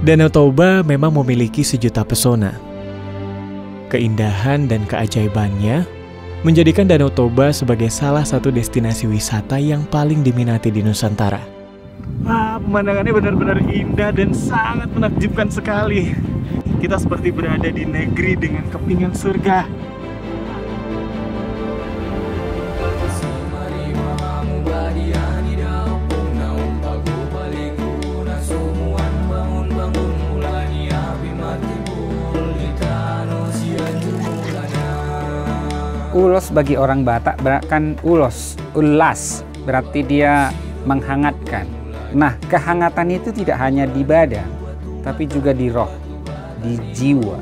Danau Toba memang memiliki sejuta pesona. Keindahan dan keajaibannya menjadikan Danau Toba sebagai salah satu destinasi wisata yang paling diminati di Nusantara. Wah, pemandangannya benar-benar indah dan sangat menakjubkan sekali. Kita seperti berada di negeri dengan kepingan surga. Ulos bagi orang Batak kan ulos, ulas, berarti dia menghangatkan. Nah, kehangatan itu tidak hanya di badan, tapi juga di roh, di jiwa.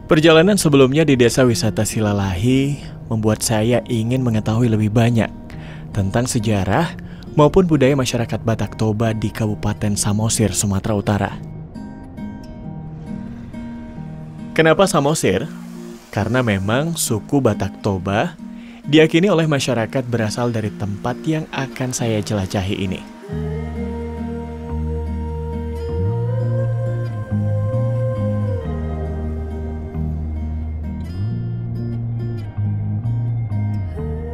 Perjalanan sebelumnya di desa wisata Silalahi membuat saya ingin mengetahui lebih banyak tentang sejarah maupun budaya masyarakat Batak Toba di Kabupaten Samosir, Sumatera Utara. Kenapa Samosir? Karena memang suku Batak Toba diyakini oleh masyarakat berasal dari tempat yang akan saya jelajahi ini.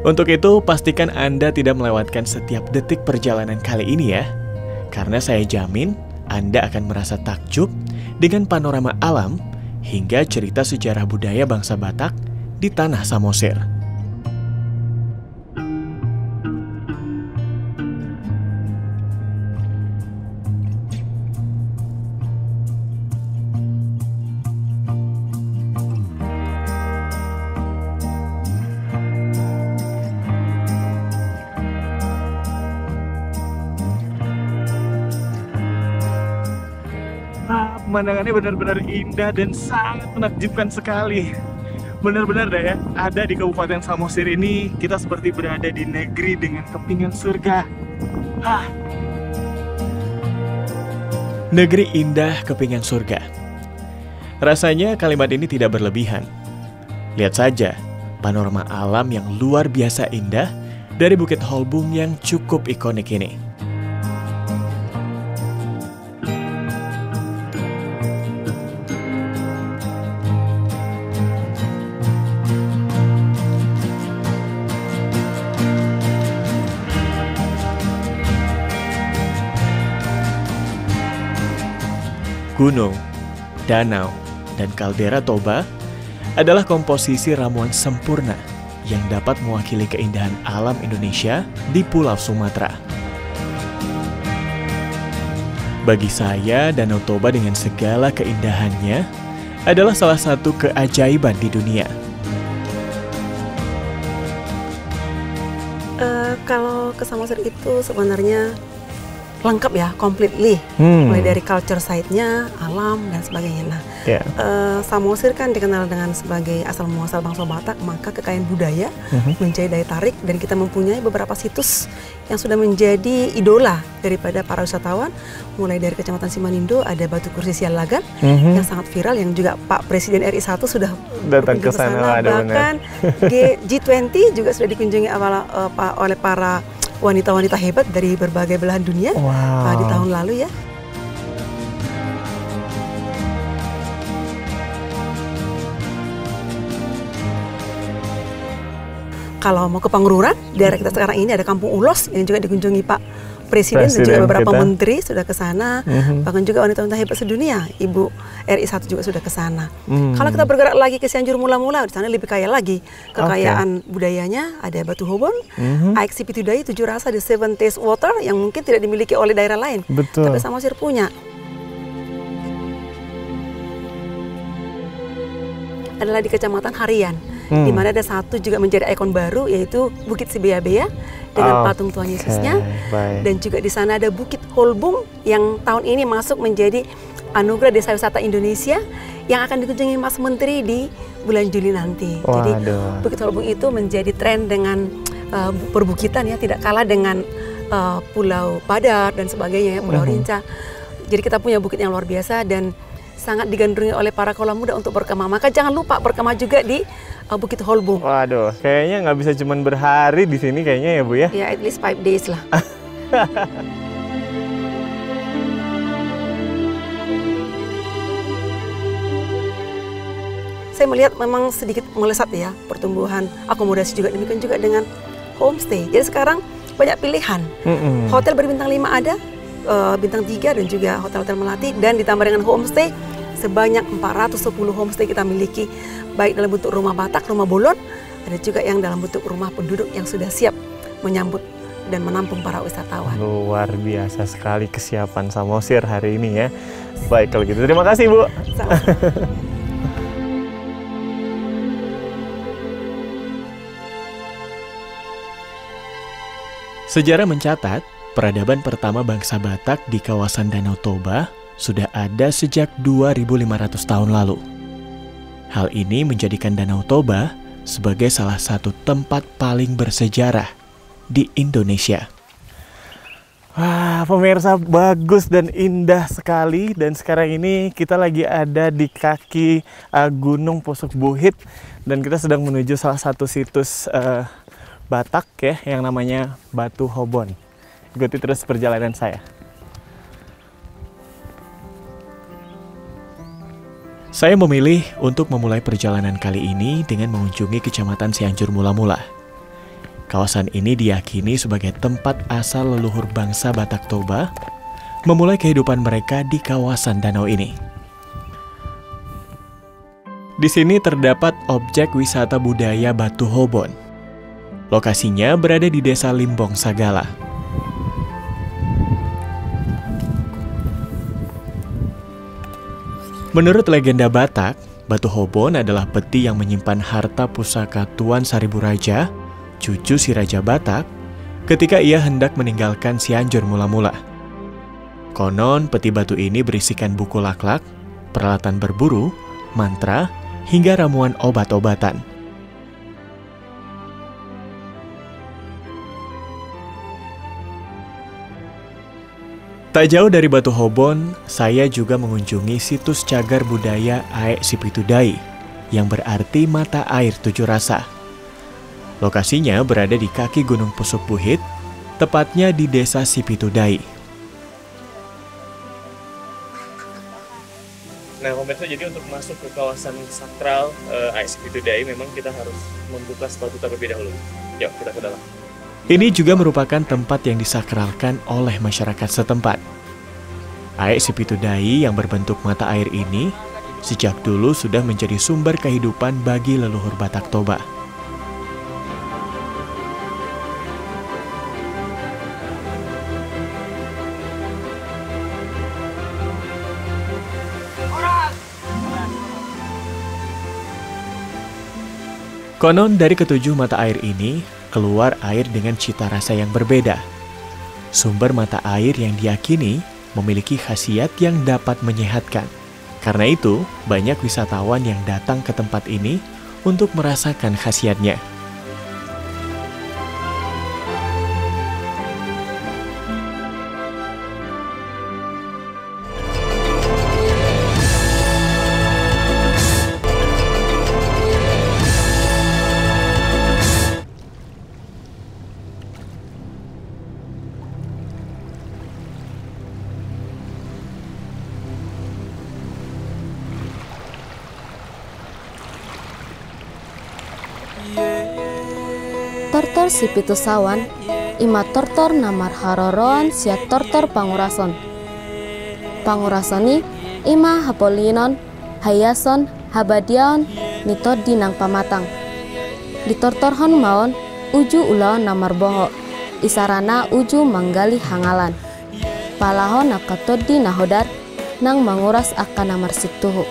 Untuk itu, pastikan Anda tidak melewatkan setiap detik perjalanan kali ini ya. Karena saya jamin Anda akan merasa takjub dengan panorama alam hingga cerita sejarah budaya bangsa Batak di tanah Samosir. Pemandangannya benar-benar indah dan sangat menakjubkan sekali. Benar-benar deh ya, ada di Kabupaten Samosir ini kita seperti berada di negeri dengan kepingan surga. Negeri indah kepingan surga. Rasanya kalimat ini tidak berlebihan. Lihat saja panorama alam yang luar biasa indah dari Bukit Holbung yang cukup ikonik ini. Gunung, danau, dan kaldera Toba adalah komposisi ramuan sempurna yang dapat mewakili keindahan alam Indonesia di Pulau Sumatera. Bagi saya, Danau Toba dengan segala keindahannya adalah salah satu keajaiban di dunia. Kalau ke Samosir itu sebenarnya lengkap ya, completely. Mulai dari culture side-nya, alam, dan sebagainya. Nah, Samosir kan dikenal dengan sebagai asal-muasal bangsa Batak, maka kekayaan budaya menjadi daya tarik, dan kita mempunyai beberapa situs yang sudah menjadi idola daripada para wisatawan. Mulai dari Kecamatan Simanindo, ada Batu Kursi Sialagan yang sangat viral, yang juga Pak Presiden RI 1 sudah datang ke sana. Bahkan G20 juga sudah dikunjungi oleh para wanita-wanita hebat dari berbagai belahan dunia di tahun lalu ya. Kalau mau ke Pangururan, daerah kita sekarang ini ada Kampung Ulos yang juga dikunjungi Pak Presiden dan juga beberapa menteri sudah ke sana, bahkan juga wanita-wanita hebat sedunia, Ibu RI 1 juga sudah ke sana. Kalau kita bergerak lagi ke Cianjur mula-mula, di sana lebih kaya lagi. Kekayaan budayanya, ada Batu Hobon, air Sipitudai, 7 rasa, the 7 taste water yang mungkin tidak dimiliki oleh daerah lain. Tapi Samosir punya. Adalah di Kecamatan Harian, di mana ada satu juga menjadi ikon baru, yaitu Bukit Sibea-bea dengan patung Tuhan Yesusnya, dan juga di sana ada Bukit Holbung yang tahun ini masuk menjadi anugerah Desa Wisata Indonesia yang akan dikunjungi Mas Menteri di bulan Juli nanti. Jadi Bukit Holbung itu menjadi tren dengan perbukitan ya, tidak kalah dengan Pulau Badar dan sebagainya ya, Pulau Rinca. Jadi kita punya bukit yang luar biasa dan sangat digandrungi oleh para kaula muda untuk berkemah. Maka jangan lupa berkemah juga di Bukit Holbung. Waduh, kayaknya nggak bisa cuma berhari di sini kayaknya ya Bu ya? Ya, at least 5 days lah. Saya melihat memang sedikit melesat ya pertumbuhan akomodasi juga, demikian juga dengan homestay. Jadi sekarang banyak pilihan. Hotel berbintang 5 ada, bintang 3 dan juga hotel-hotel melati, dan ditambah dengan homestay sebanyak 410 homestay kita miliki, baik dalam bentuk rumah Batak, rumah Bolon, ada juga yang dalam bentuk rumah penduduk yang sudah siap menyambut dan menampung para wisatawan. Luar biasa sekali kesiapan Samosir hari ini ya. Baik kalau gitu, terima kasih Bu. Sejarah mencatat, peradaban pertama bangsa Batak di kawasan Danau Toba sudah ada sejak 2.500 tahun lalu. Hal ini menjadikan Danau Toba sebagai salah satu tempat paling bersejarah di Indonesia. Wah, pemirsa, bagus dan indah sekali. Dan sekarang ini kita lagi ada di kaki Gunung Pusuk Buhit, dan kita sedang menuju salah satu situs Batak ya, yang namanya Batu Hobon. Ikuti terus perjalanan saya. Saya memilih untuk memulai perjalanan kali ini dengan mengunjungi Kecamatan Cianjur Mula-Mula. Kawasan ini diyakini sebagai tempat asal leluhur bangsa Batak Toba memulai kehidupan mereka di kawasan danau ini. Di sini terdapat objek wisata budaya Batu Hobon. Lokasinya berada di Desa Limbong Sagala. Menurut legenda Batak, Batu Hobon adalah peti yang menyimpan harta pusaka Tuan Sariburaja, cucu si Raja Batak, ketika ia hendak meninggalkan Cianjur mula-mula. Konon, peti batu ini berisikan buku laklak, peralatan berburu, mantra, hingga ramuan obat-obatan. Tak jauh dari Batu Hobon, saya juga mengunjungi situs cagar budaya Aek Sipitudai, yang berarti mata air 7 rasa. Lokasinya berada di kaki Gunung Pusuk Buhit, tepatnya di Desa Sipitudai. Nah, pemirsa, jadi untuk masuk ke kawasan sakral Aek Sipitudai memang kita harus membuka sepatu terlebih dahulu. Yuk, kita ke dalam. Ini juga merupakan tempat yang disakralkan oleh masyarakat setempat. Aek Sipitudai yang berbentuk mata air ini sejak dulu sudah menjadi sumber kehidupan bagi leluhur Batak Toba. Konon dari ketujuh mata air ini keluar air dengan cita rasa yang berbeda. Sumber mata air yang diyakini memiliki khasiat yang dapat menyehatkan. Karena itu, banyak wisatawan yang datang ke tempat ini untuk merasakan khasiatnya. Tortor Sipitusawan ima tortor namar haroron sia tortor pangurason. Pangurasoni ima hapolinon, hayason, habadiaon, nito dinang pamatang. Di tortorhon maon, uju ulaon namar boho, isarana uju manggali hangalan. Palahon nakatodi nahodar, nang manguras akan namar situhu.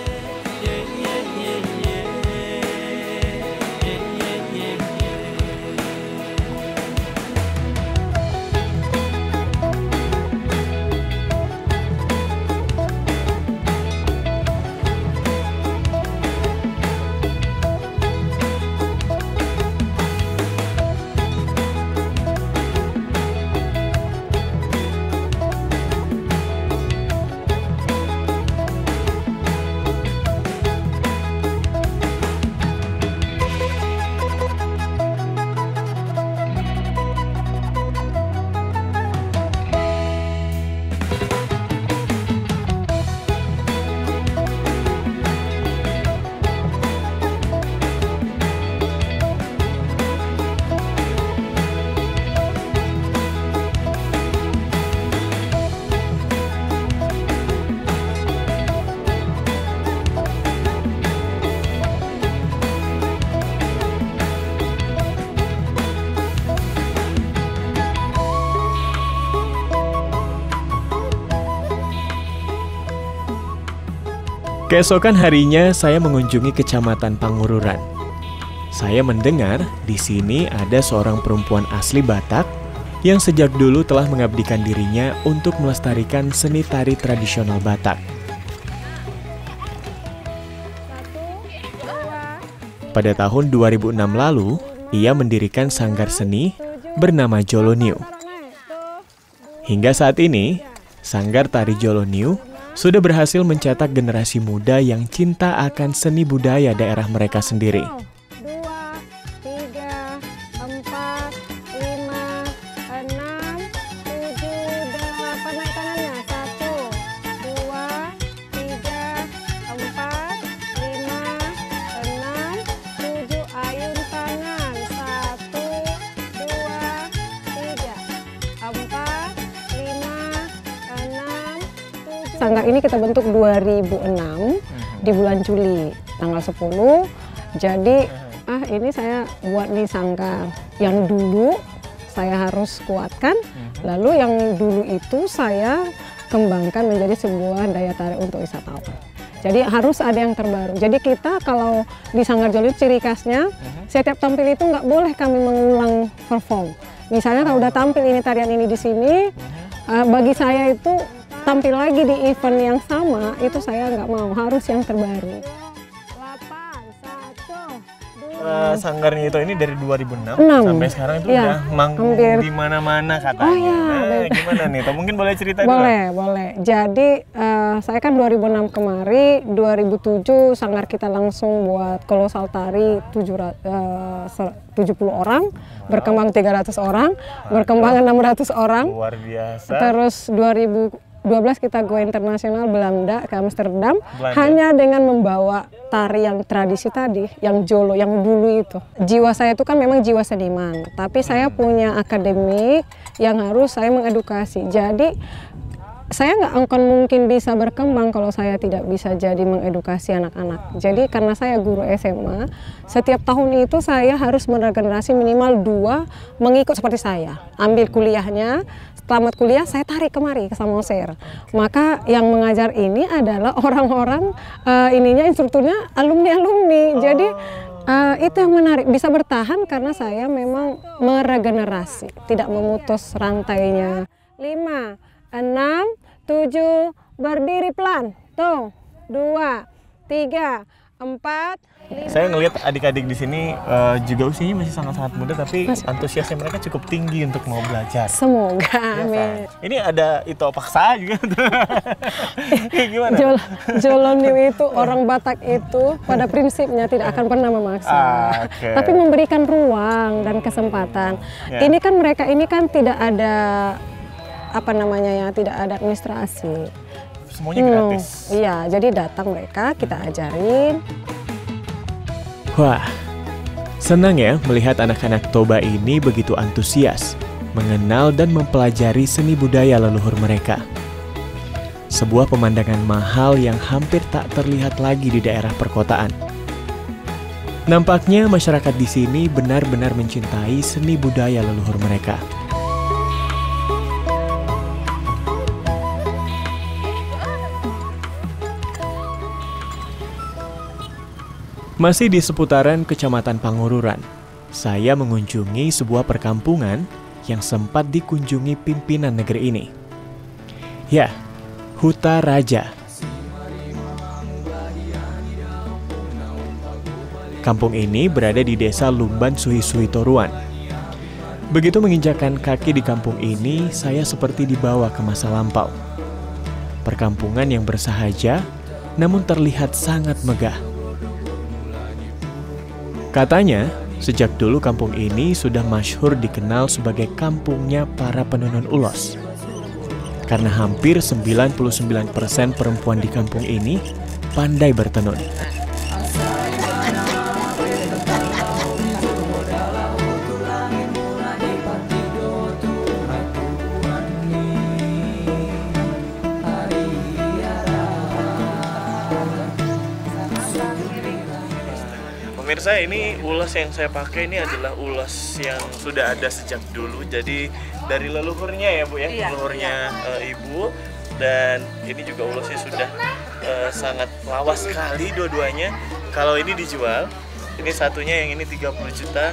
Keesokan harinya saya mengunjungi Kecamatan Pangururan. Saya mendengar di sini ada seorang perempuan asli Batak yang sejak dulu telah mengabdikan dirinya untuk melestarikan seni tari tradisional Batak. Pada tahun 2006 lalu, ia mendirikan sanggar seni bernama Joloniu. Hingga saat ini, sanggar tari Joloniu sudah berhasil mencetak generasi muda yang cinta akan seni budaya daerah mereka sendiri. 2, 3, 4, 5, 6, 7, 8, naik tangannya. 1, 2, 3, 4, 5, 6, 7, ayun tangan. 1, 2, 3, 4, 5, 6, 7. Sanggar ini kita bentuk 2006 di bulan Juli tanggal 10. Jadi ini saya buat nih sanggar yang dulu saya harus kuatkan, lalu yang dulu itu saya kembangkan menjadi sebuah daya tarik untuk wisatawan. Jadi harus ada yang terbaru. Jadi kita kalau di Sanggar Joloniu ciri khasnya setiap tampil itu nggak boleh kami mengulang perform. Misalnya kalau udah tampil ini tarian ini di sini, bagi saya itu tampil lagi di event yang sama itu saya nggak mau, harus yang terbaru. 8, 1, 2. Sanggarnya itu ini dari 2006 6. sampai sekarang itu Ya, udah manggung di mana-mana katanya. Oh ya, gimana nih? Toh mungkin boleh cerita dulu? Boleh. Jadi saya kan 2006 kemari, 2007 sanggar kita langsung buat kolosal tari 70 orang, berkembang 300 orang, berkembang 600 orang. Luar biasa. Terus 2012 kita go internasional Belanda ke Amsterdam, hanya dengan membawa tari yang tradisi tadi, yang Jolo, yang dulu itu. Jiwa saya itu kan memang jiwa seniman, tapi saya punya akademik yang harus saya mengedukasi. Jadi saya nggak akan mungkin bisa berkembang kalau saya tidak bisa jadi mengedukasi anak-anak. Jadi karena saya guru SMA, setiap tahun itu saya harus meregenerasi minimal 2 mengikut seperti saya. Ambil kuliahnya, tamat kuliah saya tarik kemari ke Samosir. Maka yang mengajar ini adalah orang-orang instrukturnya alumni-alumni. Jadi itu yang menarik, bisa bertahan karena saya memang meregenerasi, tidak memutus rantainya. 5, 6, 7, berdiri pelan. Tuh, 2, 3, 4, 5. Saya ngelihat adik-adik di sini juga usianya masih sangat-sangat muda, tapi antusiasnya mereka cukup tinggi untuk mau belajar. Semoga, ya, amin. Kan? Ini ada itu paksa juga. Gimana? Joloniu itu orang Batak itu pada prinsipnya tidak akan pernah memaksa, tapi memberikan ruang dan kesempatan. Ini kan mereka ini kan tidak ada tidak ada administrasi. Semuanya gratis. Iya, jadi datang mereka, kita ajarin. Wah, senang ya melihat anak-anak Toba ini begitu antusias mengenal dan mempelajari seni budaya leluhur mereka. Sebuah pemandangan mahal yang hampir tak terlihat lagi di daerah perkotaan. Nampaknya masyarakat di sini benar-benar mencintai seni budaya leluhur mereka. Masih di seputaran Kecamatan Pangururan, saya mengunjungi sebuah perkampungan yang sempat dikunjungi pimpinan negeri ini. Ya, Huta Raja. Kampung ini berada di desa Lumban Suhi-Suhi Toruan. Begitu menginjakkan kaki di kampung ini, saya seperti dibawa ke masa lampau. Perkampungan yang bersahaja, namun terlihat sangat megah. Katanya, sejak dulu kampung ini sudah masyhur dikenal sebagai kampungnya para penenun ulos. Karena hampir 99% perempuan di kampung ini pandai bertenun. Pemirsa, ini ulos yang saya pakai ini adalah ulos yang sudah ada sejak dulu. Jadi dari leluhurnya ya Bu ya, leluhurnya Ibu. Dan ini juga ulosnya sudah sangat lawas sekali dua-duanya. Kalau ini dijual, ini satunya yang ini 30 juta,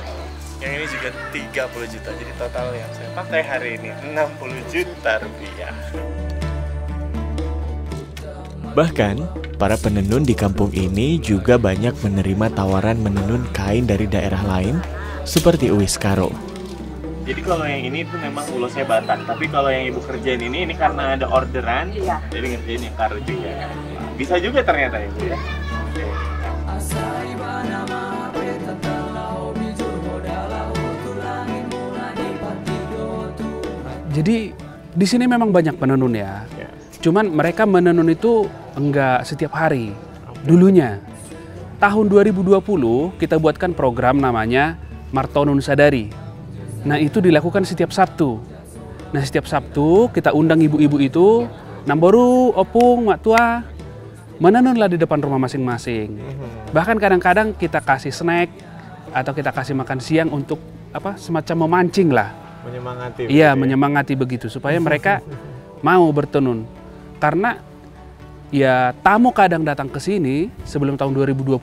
yang ini juga 30 juta. Jadi total yang saya pakai hari ini 60 juta rupiah. Bahkan, para penenun di kampung ini juga banyak menerima tawaran menenun kain dari daerah lain, seperti Uwis Karo. Jadi kalau yang ini tuh memang ulosnya Batak, tapi kalau yang Ibu kerjain ini karena ada orderan, jadi ngerjain yang Karo juga. Bisa juga ternyata Ibu ya. Jadi di sini memang banyak penenun ya. Cuman mereka menenun itu enggak setiap hari. Dulunya tahun 2020 kita buatkan program namanya Martonun Sadari. Nah, itu dilakukan setiap Sabtu. Nah, setiap Sabtu kita undang ibu-ibu itu, namboru, opung, mak tua, menenunlah di depan rumah masing-masing. Bahkan kadang-kadang kita kasih snack atau kita kasih makan siang untuk semacam memancing lah. Menyemangati. Iya, menyemangati begitu supaya mereka mau bertenun. Karena ya tamu kadang datang ke sini sebelum tahun 2020,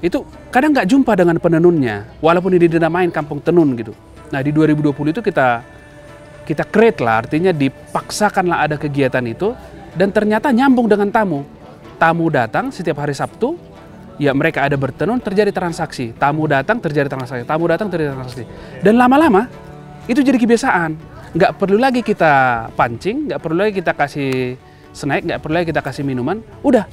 itu kadang nggak jumpa dengan penenunnya, walaupun ini dinamain kampung tenun gitu. Nah, di 2020 itu kita create lah, artinya dipaksakanlah ada kegiatan itu, dan ternyata nyambung dengan tamu. Tamu datang setiap hari Sabtu, ya mereka ada bertenun, terjadi transaksi. Tamu datang, terjadi transaksi. Tamu datang, terjadi transaksi. Dan lama-lama itu jadi kebiasaan. Nggak perlu lagi kita pancing, nggak perlu lagi kita kasih snack, nggak perlu lagi kita kasih minuman, udah.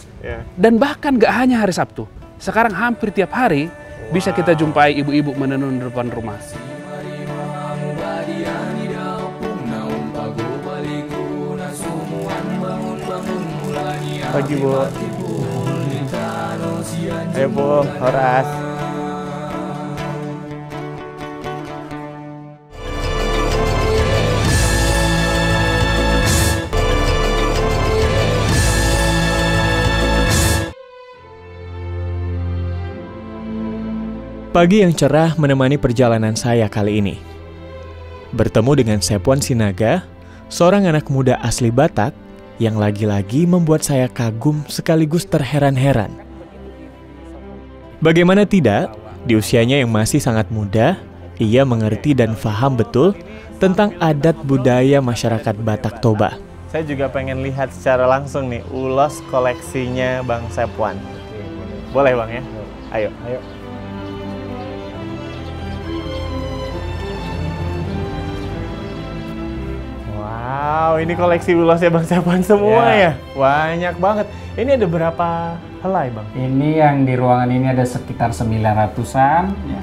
Dan bahkan nggak hanya hari Sabtu, sekarang hampir tiap hari bisa kita jumpai ibu-ibu menenun di depan rumah. Pagi Bu. Ayo Bu, Horas. Pagi yang cerah menemani perjalanan saya kali ini. Bertemu dengan Sepuan Sinaga, seorang anak muda asli Batak yang lagi-lagi membuat saya kagum sekaligus terheran-heran. Bagaimana tidak, di usianya yang masih sangat muda, ia mengerti dan paham betul tentang adat budaya masyarakat Batak Toba. Saya juga pengen lihat secara langsung nih ulos koleksinya Bang Sepuan. Boleh Bang ya? Ayo. Wow, ini koleksi ulosnya Bang Sepuan semua ya? Banyak banget. Ini ada berapa helai Bang? Ini yang di ruangan ini ada sekitar 900-an. Ya.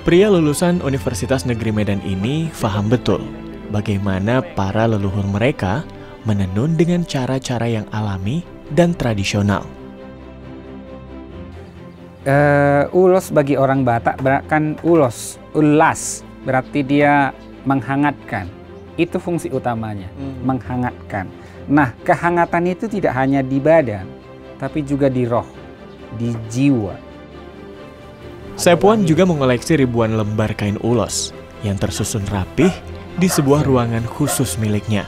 Pria lulusan Universitas Negeri Medan ini paham betul bagaimana para leluhur mereka menenun dengan cara-cara yang alami dan tradisional. Ulos bagi orang Batak kan ulas, berarti dia menghangatkan. Itu fungsi utamanya, menghangatkan. Nah, kehangatan itu tidak hanya di badan, tapi juga di roh, di jiwa. Sepuan juga mengoleksi ribuan lembar kain ulos yang tersusun rapih di sebuah ruangan khusus miliknya.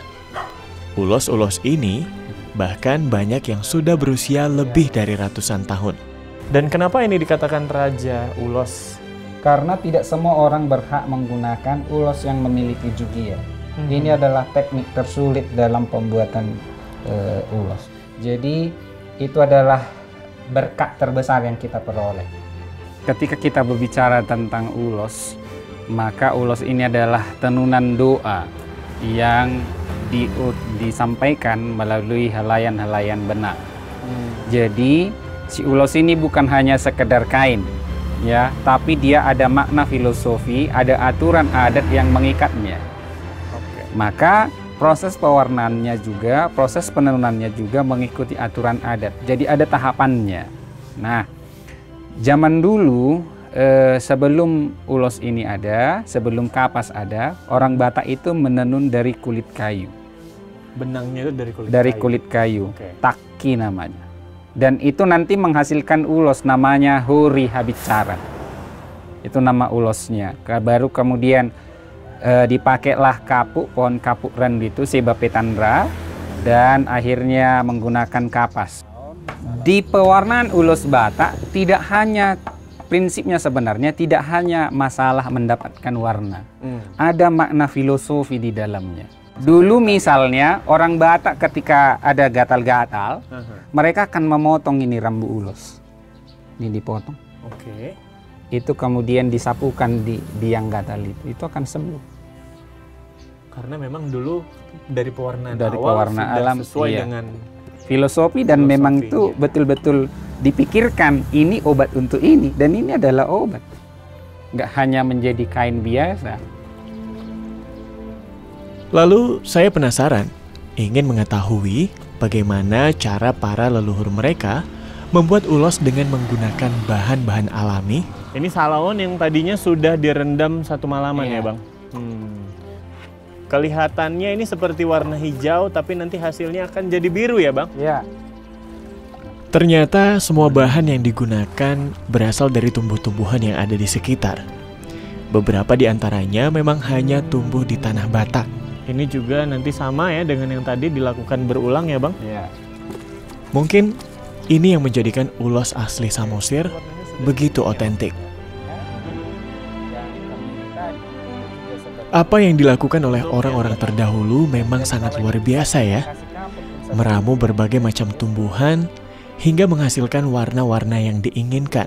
Ulos-ulos ini bahkan banyak yang sudah berusia lebih dari ratusan tahun. Dan kenapa ini dikatakan Raja Ulos? Karena tidak semua orang berhak menggunakan ulos yang memiliki jugia. Ini adalah teknik tersulit dalam pembuatan ulos. Jadi itu adalah berkat terbesar yang kita peroleh. Ketika kita berbicara tentang ulos, maka ulos ini adalah tenunan doa yang disampaikan melalui halayan-halayan benak. Jadi si ulos ini bukan hanya sekedar kain, ya, tapi dia ada makna filosofi, ada aturan adat yang mengikatnya. Maka proses pewarnaannya juga, proses penenunannya juga mengikuti aturan adat. Jadi ada tahapannya. Nah, zaman dulu sebelum ulos ini ada, sebelum kapas ada, orang Batak itu menenun dari kulit kayu. Benangnya itu dari kulit kayu? Dari kulit kayu, taki namanya. Dan itu nanti menghasilkan ulos, namanya Huri Habicara. Itu nama ulosnya. Baru kemudian dipakailah kapuk, pohon kapuk ren itu, Seba Petandra, dan akhirnya menggunakan kapas. Di pewarnaan ulos Batak tidak hanya, prinsipnya sebenarnya tidak hanya masalah mendapatkan warna. Ada makna filosofi di dalamnya. Dulu misalnya orang Batak ketika ada gatal-gatal, mereka akan memotong ini rambu ulos. Ini dipotong. Itu kemudian disapukan di yang gatal itu akan sembuh. Karena memang dulu dari pewarnaan alam sesuai dengan filosofi, dan memang itu betul-betul dipikirkan ini obat untuk ini, dan ini adalah obat. Nggak hanya menjadi kain biasa. Lalu saya penasaran, ingin mengetahui bagaimana cara para leluhur mereka membuat ulos dengan menggunakan bahan-bahan alami. Ini salawon yang tadinya sudah direndam 1 malaman ya Bang? Kelihatannya ini seperti warna hijau, tapi nanti hasilnya akan jadi biru ya Bang? Iya. Ternyata semua bahan yang digunakan berasal dari tumbuh-tumbuhan yang ada di sekitar. Beberapa di antaranya memang hanya tumbuh di tanah Batak. Ini juga nanti sama ya dengan yang tadi dilakukan berulang ya Bang? Iya. Mungkin ini yang menjadikan ulos asli Samosir begitu otentik. Apa yang dilakukan oleh orang-orang terdahulu memang sangat luar biasa ya. Meramu berbagai macam tumbuhan hingga menghasilkan warna-warna yang diinginkan.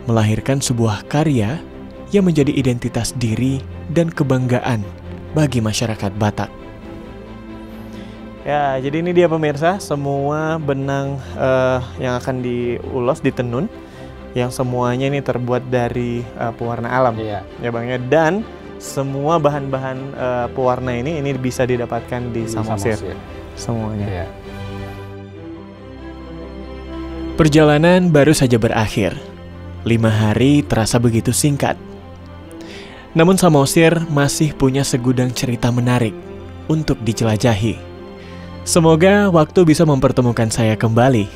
Melahirkan sebuah karya yang menjadi identitas diri dan kebanggaan bagi masyarakat Batak. Ya, jadi ini dia pemirsa, semua benang yang akan diulos, ditenun, yang semuanya ini terbuat dari pewarna alam. Ya Bang ya. Dan semua bahan-bahan pewarna ini bisa didapatkan di Samosir. Semuanya. Perjalanan baru saja berakhir. 5 hari terasa begitu singkat. Namun Samosir masih punya segudang cerita menarik untuk dijelajahi. Semoga waktu bisa mempertemukan saya kembali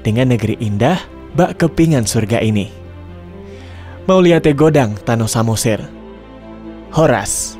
dengan negeri indah bak kepingan surga ini. Mauliate Godang Tano Samosir. Horas.